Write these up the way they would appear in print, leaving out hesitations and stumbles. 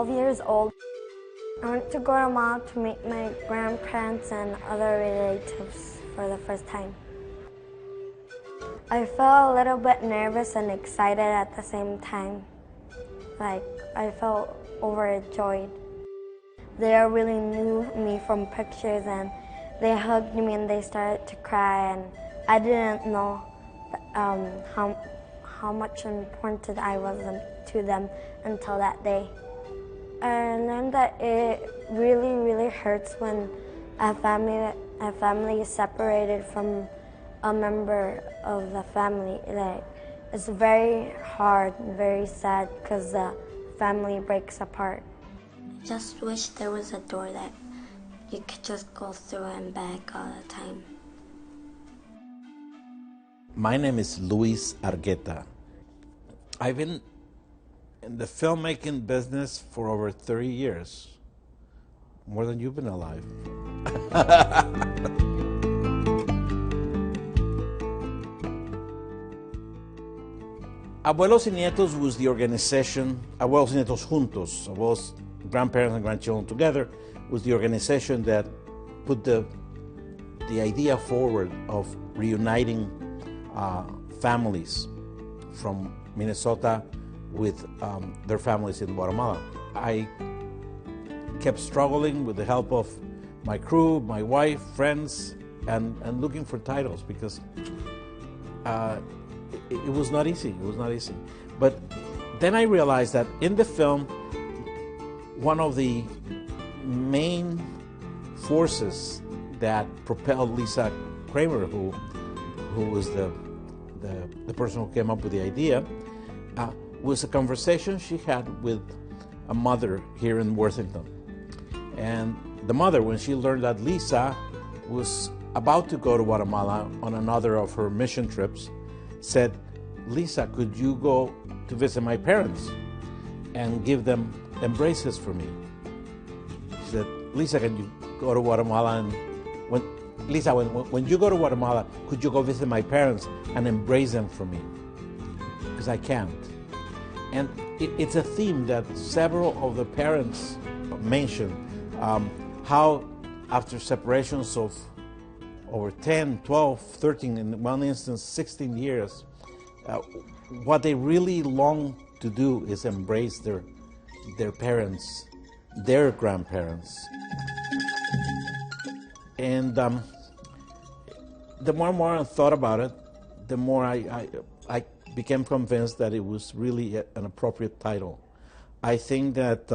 12 years old. I went to Guatemala to meet my grandparents and other relatives for the first time. I felt a little bit nervous and excited at the same time. I felt overjoyed. They really knew me from pictures, and they hugged me and they started to cry, and I didn't know how much important I was to them until that day. I learned that it really, really hurts when a family is separated from a member of the family. It's very hard and very sad because the family breaks apart. Just wish there was a door that you could just go through and back all the time. My name is Luis Argueta. I've been in the filmmaking business for over 30 years, more than you've been alive. Abuelos y Nietos was the organization, Abuelos y Nietos Juntos, abuelos, grandparents and grandchildren together, was the organization that put the idea forward of reuniting families from Minnesota with their families in Guatemala. I kept struggling with the help of my crew, my wife, friends, and looking for titles because it was not easy. It was not easy. But then I realized that in the film, one of the main forces that propelled Lisa Kramer, who was the person who came up with the idea, was a conversation she had with a mother here in Worthington. And the mother, when she learned that Lisa was about to go to Guatemala on another of her mission trips, said, "Lisa, could you go to visit my parents and give them embraces for me?" She said, "Lisa, can you go to Guatemala and when you go to Guatemala, could you go visit my parents and embrace them for me? Because I can't." And it's a theme that several of the parents mentioned, how after separations of over 10, 12, 13, in one instance 16 years, what they really long to do is embrace their parents, their grandparents. And the more and more I thought about it, the more I became convinced that it was really an appropriate title. I think that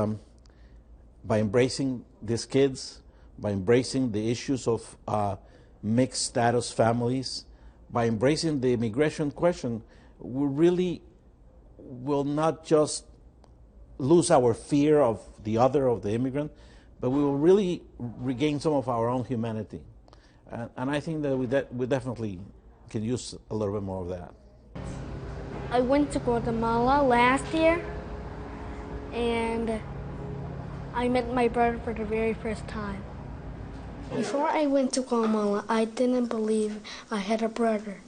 by embracing these kids, by embracing the issues of mixed status families, by embracing the immigration question, we really will not just lose our fear of the other, of the immigrant, but we will really regain some of our own humanity. And I think that we definitely can use a little bit more of that. I went to Guatemala last year, and I met my brother for the very first time. Before I went to Guatemala, I didn't believe I had a brother.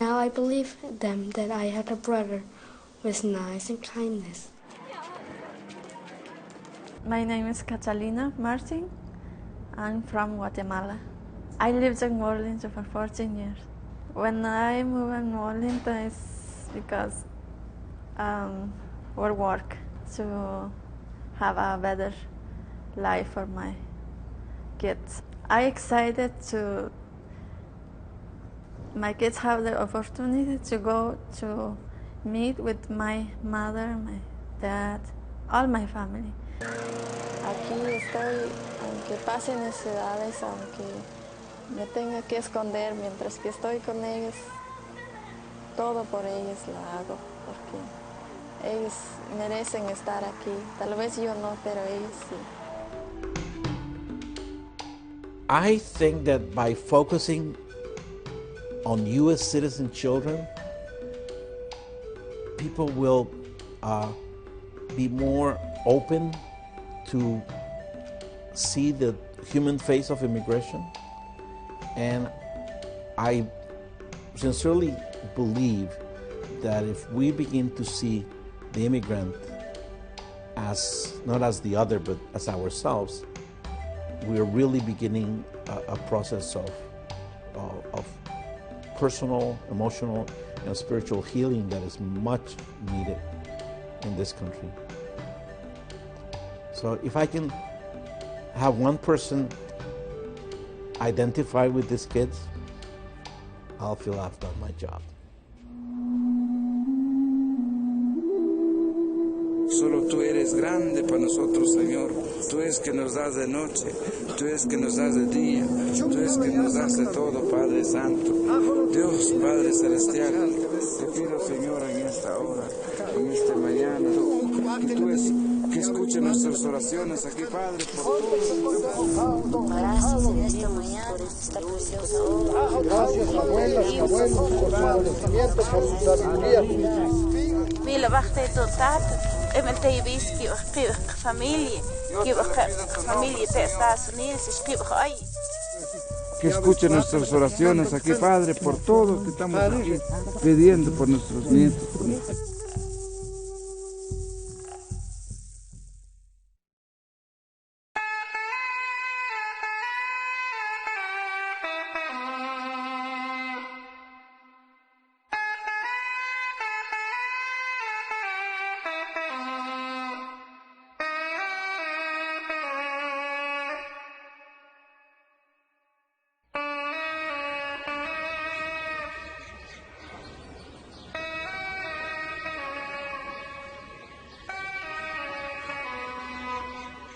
Now I believe them that I had a brother with nice and kindness. My name is Catalina Martin. I'm from Guatemala. I lived in New Orleans for 14 years. When I moved to New Orleans, it's because for work, to have a better life for my kids. I excited to my kids have the opportunity to go to meet with my mother, my dad, all my family. Aquí estoy, aunque pase necesidades, aunque me tenga que esconder, mientras que estoy con ellos, todo por ellos lo hago, porque ellos merecen estar aquí. Tal vez yo no, pero ellos sí. I think that by focusing on U.S. citizen children, people will be more open to see the human face of immigration. And I sincerely believe that if we begin to see the immigrant as not as the other, but as ourselves, we are really beginning a process of personal, emotional, and spiritual healing that is much needed in this country. So if I can have one person identify with these kids, I'll feel I've done my job. Solo tú eres grande para nosotros, Señor. Tú es que nos das de noche, tú es que nos das de día, tú es que nos das de todo, Padre Santo. Dios, Padre Celestial, te pido, Señor, en esta hora, en esta mañana, que tú es que escuche nuestras oraciones aquí, Padre, por todo. Gracias en esta mañana, por esta preciosa hora. Gracias, abuelas, abuelos, por su conocimiento, por su sabiduría. Mila wachte tot taat, en te bis que familia, que familia de Estados Unidos, escribe ahí. Que escuche nuestras oraciones aquí, Padre, por todo que estamos aquí pidiendo por nuestros nietos.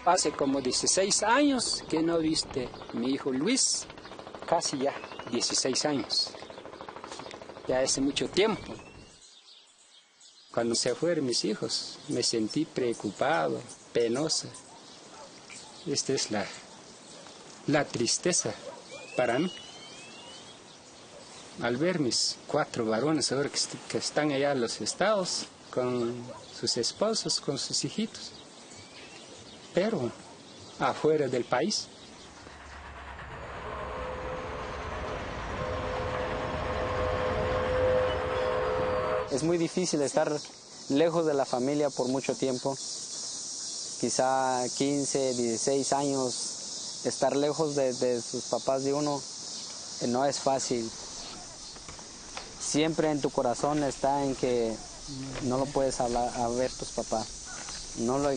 Hace como 16 años que no viste mi hijo Luis, casi ya 16 años, ya hace mucho tiempo. Cuando se fueron mis hijos, me sentí preocupado, penosa. Esta es la tristeza para mí. Al ver mis 4 varones ahora que están allá en los estados, con sus esposos, con sus hijitos, pero afuera del país. Es muy difícil estar lejos de la familia por mucho tiempo, quizá 15, 16 años, estar lejos de sus papás de uno no es fácil. Siempre en tu corazón está en que no lo puedes hablar a ver tus papás, no lo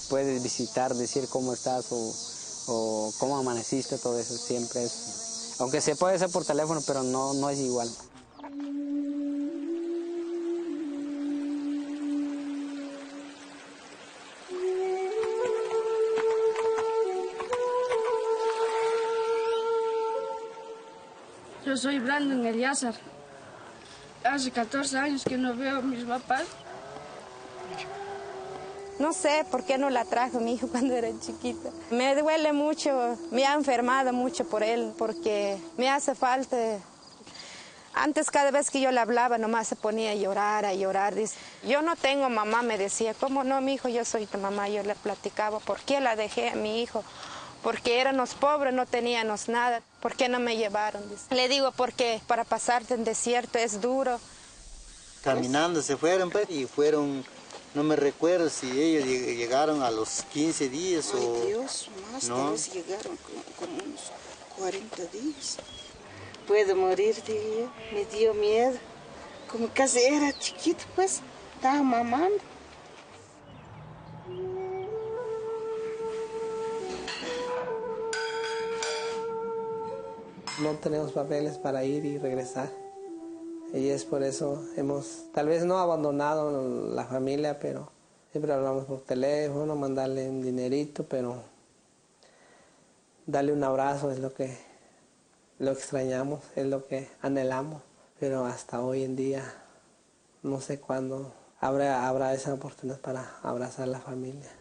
puedes visitar, decir cómo estás o cómo amaneciste, todo eso siempre es, aunque se puede hacer por teléfono, pero no es igual. Yo soy Brandon Eliazar. Hace 14 años que no veo a mis papás. No sé por qué no la trajo mi hijo cuando era chiquita. Me duele mucho, me ha enfermado mucho por él, porque me hace falta. Antes cada vez que yo le hablaba nomás se ponía a llorar. Dice, yo no tengo mamá, me decía. ¿Cómo no, mi hijo? Yo soy tu mamá. Yo le platicaba, ¿por qué la dejé a mi hijo? Porque éramos pobres, no teníamos nada. ¿Por qué no me llevaron? Dice. Le digo, porque para pasarte en desierto es duro. Caminando se fueron, pues, y fueron... No me recuerdo si ellos llegaron a los 15 días o... Ay, Dios, más no. tal vez llegaron como unos 40 días. Puedo morir, dije yo. Me dio miedo. Como casi era chiquito, pues, estaba mamando. No tenemos papeles para ir y regresar. Y es por eso tal vez no abandonado la familia, pero siempre hablamos por teléfono, mandarle un dinerito, pero darle un abrazo es lo que extrañamos, es lo que anhelamos. Pero hasta hoy en día no sé cuándo habrá esa oportunidad para abrazar a la familia.